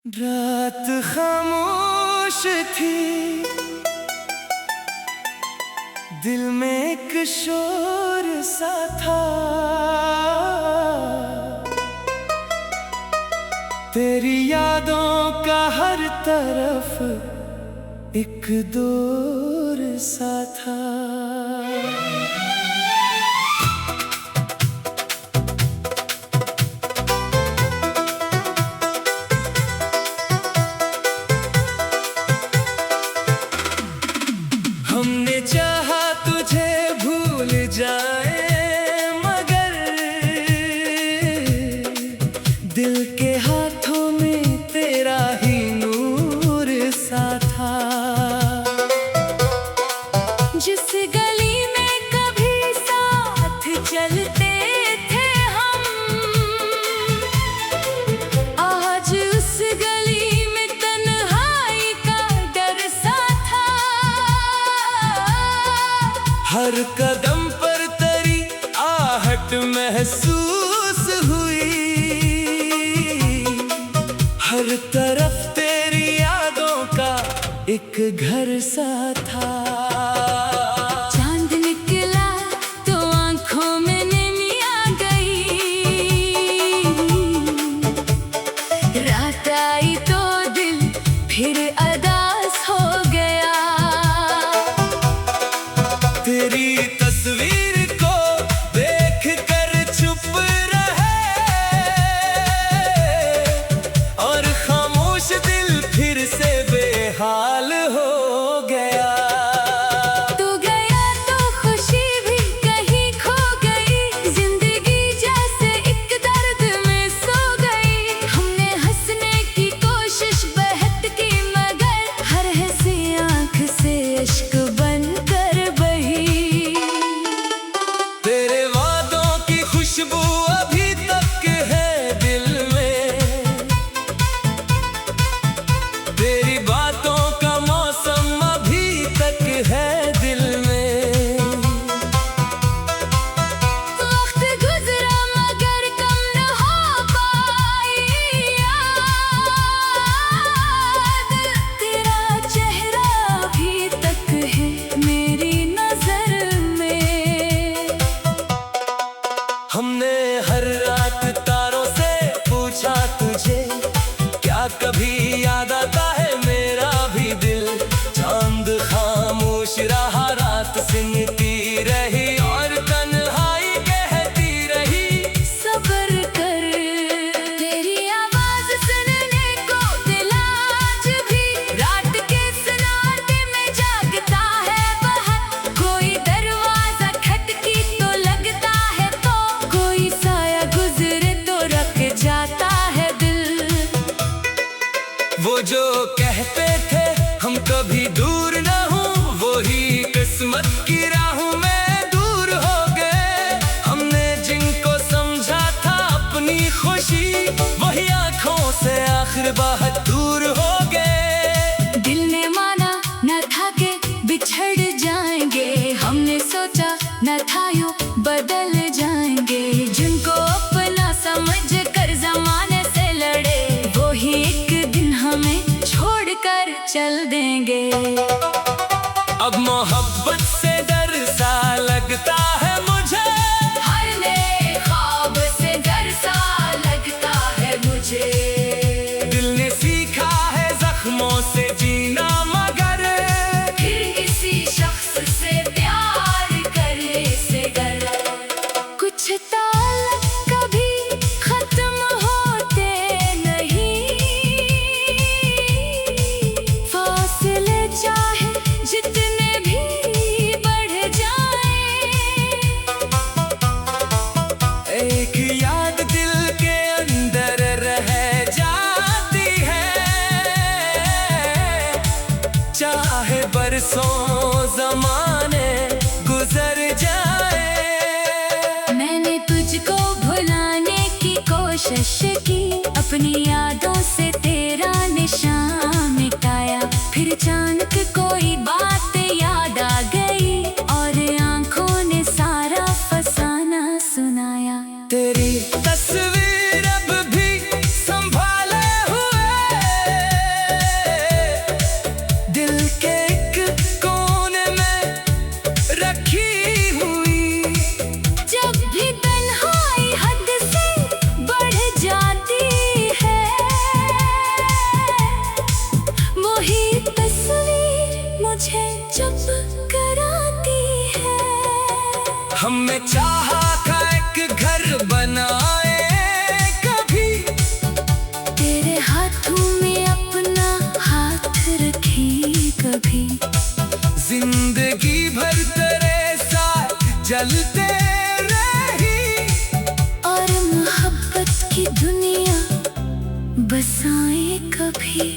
रात खामोश थी, दिल में एक शोर सा था। तेरी यादों का हर तरफ एक दौर सा था। हमने चाहा तुझे भूल जाए, मगर दिल के हाथों में तेरा ही नूर सा था। जिस गली में कभी साथ चलते थे हम, आज उस गली में तन्हाई का डर सा था। हर कदम पर तेरी आहट महसूस हुई, हर तरफ तेरी यादों का एक घर सा था। चांद निकला तो आंखों में नमी आ गई, रात आई तो दिल फिर अदास हो गया। तेरी तस्वीर को देख कर चुप रहे, और खामोश दिल फिर से बेहाल हो गया। तू गया तो खुशी भी कहीं खो गई, जिंदगी जैसे एक दर्द में सो गई। हमने हंसने की कोशिश बहुत की, मगर हर हंसी आंख से इश्क बनकर बही। तेरे वादों की खुशबू अभी तक है दिल में, तेरी बातों का मौसम अभी तक है दिल में। वक्त गुजरा मगर कम न हो पाई याद, तेरा चेहरा अभी तक है मेरी नजर में। हमने हर रात तारों से पूछा तुझे, क्या कभी याद आता है मेरा भी दिल। चांद खामोश रहा, रात सिमटी रही, और तन्हाई कहती रही सब्र कर, तेरी आवाज सुनने को दिल आज भी रात के सन्नाटे में जागता है बाहर। कोई दरवाजा खटकी तो लगता है, तो कोई साया गुजरे तो रख जाता है दिल। वो जो कहते थे हम कभी दूर न हों, वो ही किस्मत की राहों में दूर हो गए। हमने जिनको समझा था अपनी खुशी, वही आंखों से आखिर बाहर दूर हो गए। दिल ने माना न था कि बिछड़ जाएंगे, हमने सोचा न था यूं बदल जाएंगे। जिनको अपना समझ कर जमाने से लड़े, वो ही एक दिन हमें छोड़कर चल देंगे। अब मोहब्बत से डर सा लगता है मुझे, हर नए ख्वाब से डर सा लगता है मुझे। दिल ने सीखा है जख्मों से जीना, मगर फिर किसी शख्स से प्यार करने से डर। कुछ ताल्लुक कभी खत्म होते नहीं, फासले चाहे जितने भी बढ़ जाएं। एक याद दिल के अंदर रह जाती है, चाहे बरसों ज़माने गुजर जाए। मैंने तुझको भुलाने की कोशिश की, अपनी यादों से तेरा निशान मिटाया। फिर अचानक कोई बात याद आ गई, और आंखों ने सारा फसाना सुनाया। तेरी तस्वीर अब भी संभाले हुए हमने चाहा था एक घर बनाए कभी, तेरे हाथों में अपना हाथ रखे कभी। जिंदगी भर तेरे साथ चलते रही, और मोहब्बत की दुनिया बसाए कभी।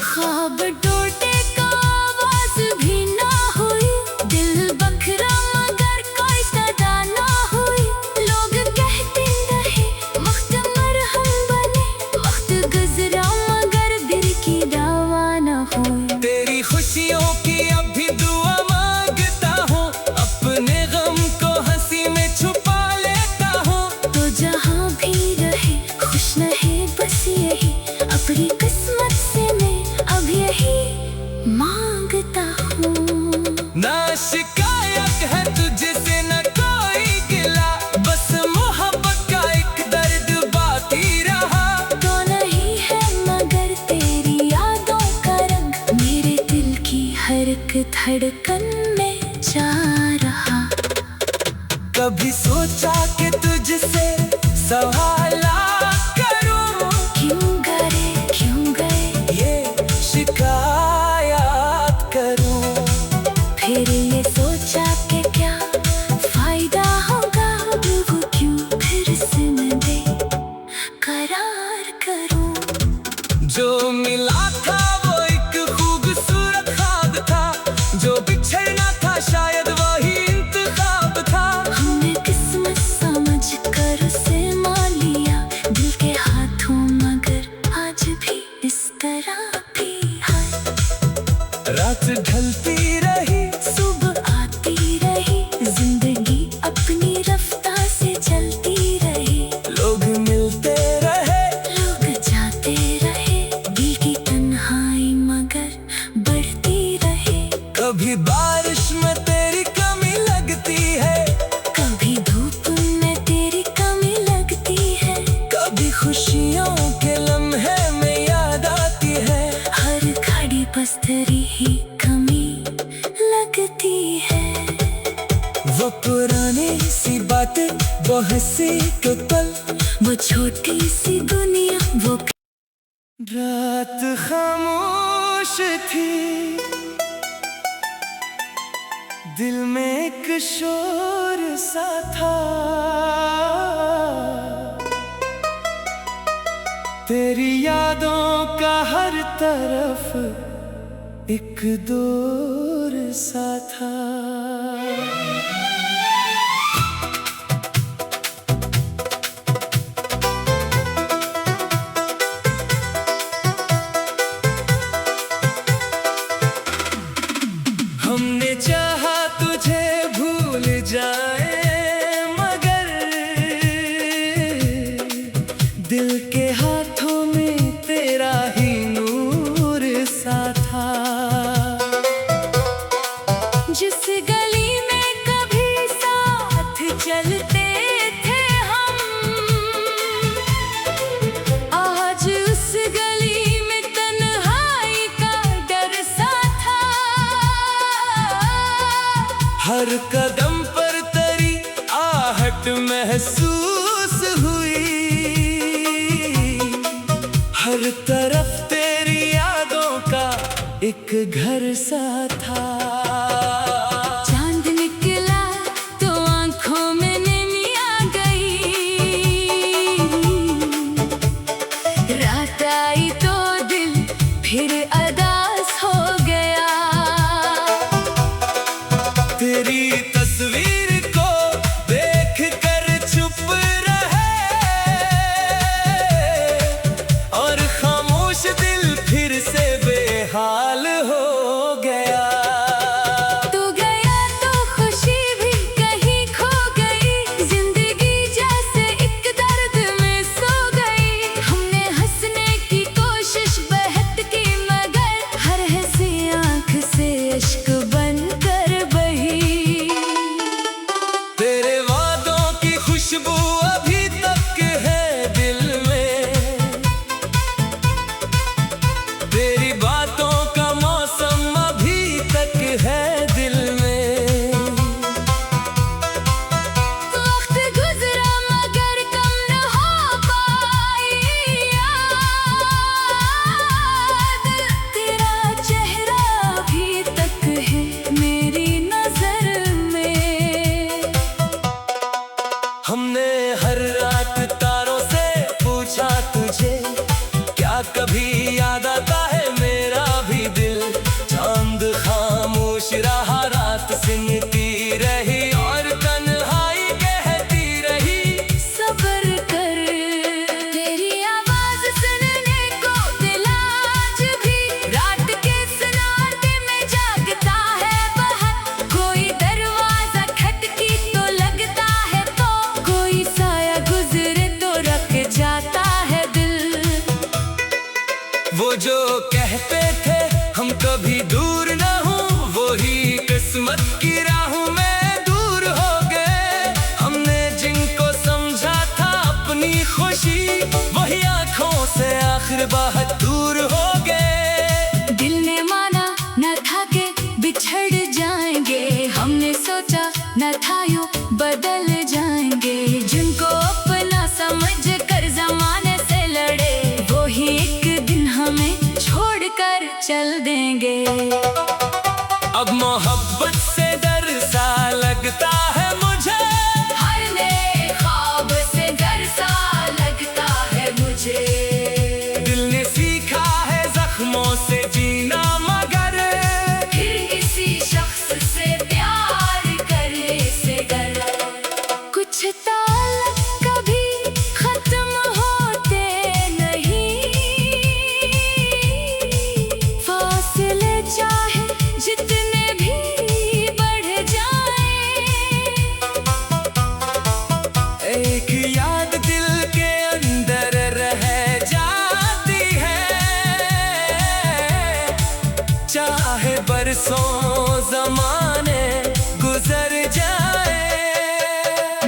ख्वाब टूटे का आवाज भी ना हुई, दिल बखरा मगर कोई सदा ना हुई। लोग कहते रहे वक्त मरहम बने, वक्त गुजरा मगर दिल की दावा ना हुई। तेरी खुशियों की अभी दुआ मांगता हूँ, अपने गम को हंसी में छुपा लेता हूँ। तो जहाँ भी रहे खुश रहे बस यही, अपनी किस्मत से मैं अब यही मांगता हूँ। ना शिकायत है तुझसे न कोई गिला, बस मोहब्बत का एक दर्द बाकी रहा। तो नहीं है मगर तेरी यादों का रंग, मेरे दिल की हर एक धड़कन में जा रहा। कभी सोचा कि तुझसे सवाला करूं, क्यों गए ये शिकायत करूं। फिर ये सोचा कि क्या फायदा होगा, अब वो क्यों फिर से न दे करार करूं। जो मिला था वो एक खूबसूरत ख्वाब था, जो बिछड़ना था शायद वही इंतखाब था। हमने किस्मत समझ कर उसे मान लिया दिल के हाथों, मगर आज भी इस तरह भी है। रात ढलती रही, सुबह आती रही, जिंदगी अपनी रफ्तार से चलती रही। लोग मिलते रहे, लोग जाते रहे, दिल की तन्हाई मगर बढ़ती रहे। कभी बारिश में तेरी कमी लगती है, कभी धूप में तेरी कमी लगती है, कभी खुशियों के लम्हे में याद आती है। हर घड़ी बस तेरी ही कमी लगती है। वो पुरानी सी बातें, वो हंसी के पल, वो छोटी सी दुनिया, वो रात खामोश थी, दिल में एक शोर सा था। तेरी यादों का हर तरफ एक दौर सा था। हमने चाहा तुझे भूल जाए, मगर दिल के हाथों में तेरा ही नूर सा था। जिस गली में कभी साथ चलते थे हम, आज उस गली में तन्हाई का डर सा था। हर कदम पर तेरी आहट महसूस हुई, हर तरफ तेरी यादों का एक घर सा था। चांद निकला तो आंखों में नमी आ गई, रात आई तो दिल फिर अदास हो गया। तेरी तस्वीर को देख कर चुप रहे, और खामोश दिल फिर से बेहाल हो गया। तू गया तो खुशी भी कहीं खो गई, जिंदगी जैसे एक दर्द में सो गई। हमने हंसने की कोशिश बहुत की मगर कभी याद आता है मेरा भी दिल। चांद खामोश रहा, रात सिमटी रही और तन्हाई कहती रही सब्र कर, तेरी आवाज सुनने को दिल आज भी रात के सन्नाटे में जागता है बाहर। कोई दरवाजा खटकी तो लगता है, तो कोई साया गुजरे तो रख जाता है दिल। वो जो कहते थे हम कभी दूर न हों, वही किस्मत की राहों में दूर हो गए। हमने जिनको समझा था अपनी खुशी, वही आंखों से आखिर बाहर दूर हो गए। दिल ने माना न था कि बिछड़ जाएंगे, हमने सोचा न था यूं बदल जाएंगे। जिनको अपना समझ कर जमाने से लड़े, वो ही एक दिन हमें छोड़कर चल देंगे। अब मोहब्बत से डर सा लगता है मुझे, हर नए ख्वाब से डर सा लगता है मुझे। दिल ने सीखा है जख्मों से जीना, मगर फिर किसी शख्स से प्यार करने से डर। कुछ ताल्लुक कभी खत्म होते नहीं, फासले चाहे जितने भी बढ़ जाएं। एक याद दिल के अंदर रह जाती है, चाहे बरसों ज़माने गुजर जाए।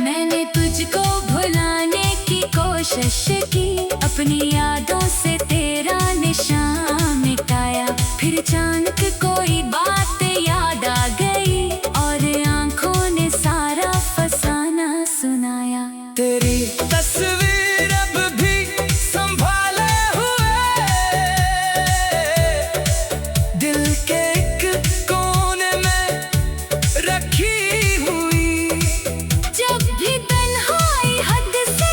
मैंने तुझको भुलाने की कोशिश की, अपनी यादों से तेरा निशान मिटाया। फिर अचानक कोई बात याद आ गई और आंखों ने सारा फसाना सुनाया। तेरी तस्वीर अब भी संभाले हुए दिल के एक कोने में रखी हुई। जब भी तन्हाई हद से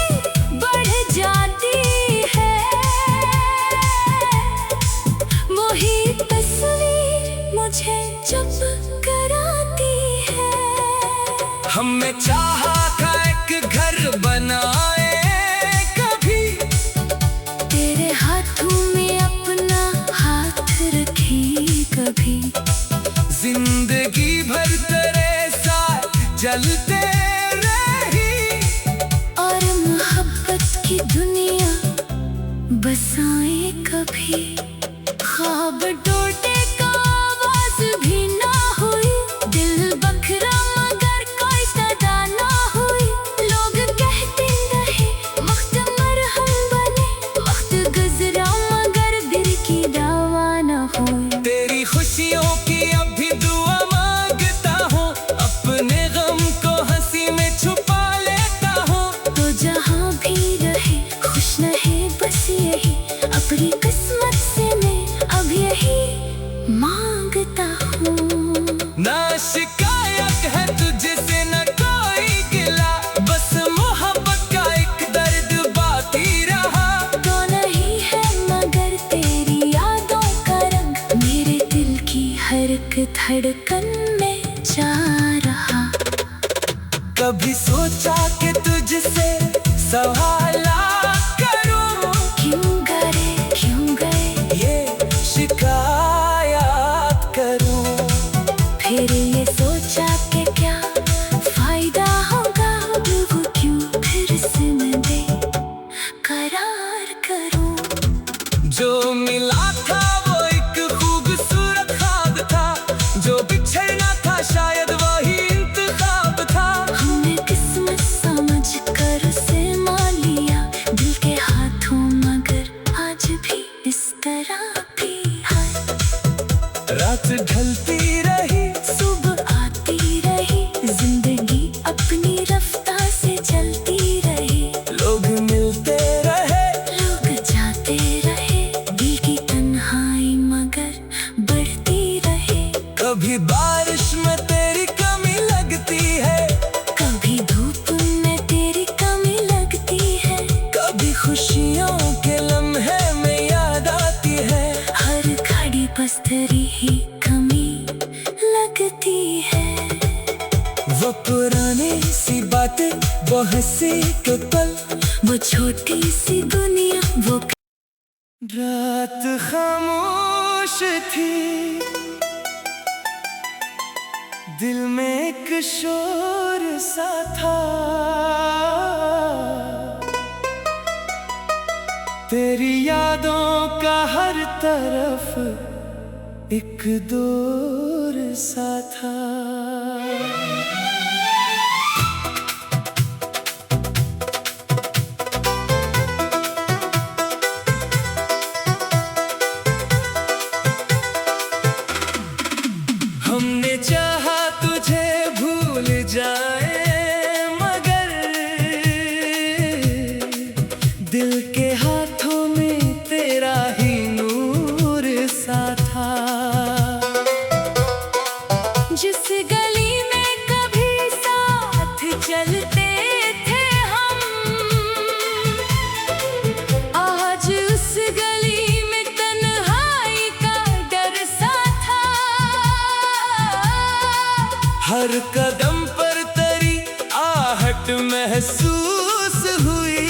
बढ़ जाती है, वही तस्वीर मुझे चुप कराती है। हमने चाहा था एक घर बनाए कभी, तेरे हाथों में अपना हाथ रखे कभी। जिंदगी भर तेरे साथ जलते रही, और मोहब्बत की दुनिया बसाए कभी। ख्वाब टूटे का आवाज भी ना हुई, दिल बखरा मगर कोई सदा ना हुई। लोग कहते रहे वक्त मरहम बने, वक्त गुजरा मगर दिल की दावा ना हुई। तेरी खुशियों की अब भी दुआ मांगता हूँ, अपने गम को हंसी में छुपा लेता हूँ। तो जहाँ भी रहे खुश रहे बस यही, अपनी किस्मत से मैं अब यही मांगता हूँ। ना शिकायत है तुझसे न कोई गिला, बस मोहब्बत का एक दर्द बाकी रहा। तो नहीं है मगर तेरी यादों का रंग, मेरे दिल की हर एक धड़कन में जा रहा। कभी सोचा कि तुझसे सवाला करूं, क्यों गए ये शिकायत करूं। फिर ये सोचा कि क्या फायदा होगा, वो क्यों फिर से न दे करार करूं। जो मिला था वो एक खूबसूरत ख्वाब था, जो बिछड़ना था शायद वही इंतखाब था। हमने किस्मत समझ कर उसे मान लिया, दिल के हाथों मगर आज भी इस तरह भी है। रात ढलती रही, सुबह आती रही, जिंदगी अपनी रफ्तार से चलती रही। लोग मिलते रहे, लोग जाते रहे, दिल की तन्हाई मगर बढ़ती रहे। कभी बारिश में तेरी कमी लगती है, कभी धूप में तेरी कमी लगती है। कभी खुशियों के लम्हे में याद तेरी ही कमी लगती है। वो पुराने सी बातें, वो हंसी के पल, वो छोटी सी दुनिया, वो रात खामोश थी, दिल में एक शोर सा था। तेरी यादों का हर तरफ एक दौर सा था। हमने चाहा तुझे भूल जाए, मगर दिल के हाथों में तेरा ही नूर सा था। जिस गली में कभी साथ चलते थे हम, आज उस गली में तन्हाई का डर सा था। हर कदम पर तेरी आहट महसूस हुई,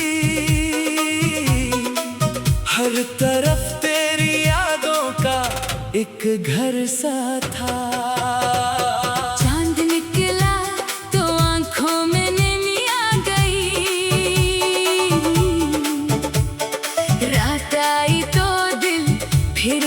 हर तरफ तेरी यादों का एक घर सा था। चांद निकला तो आंखों में नमी आ गई, रात आई तो दिल फिर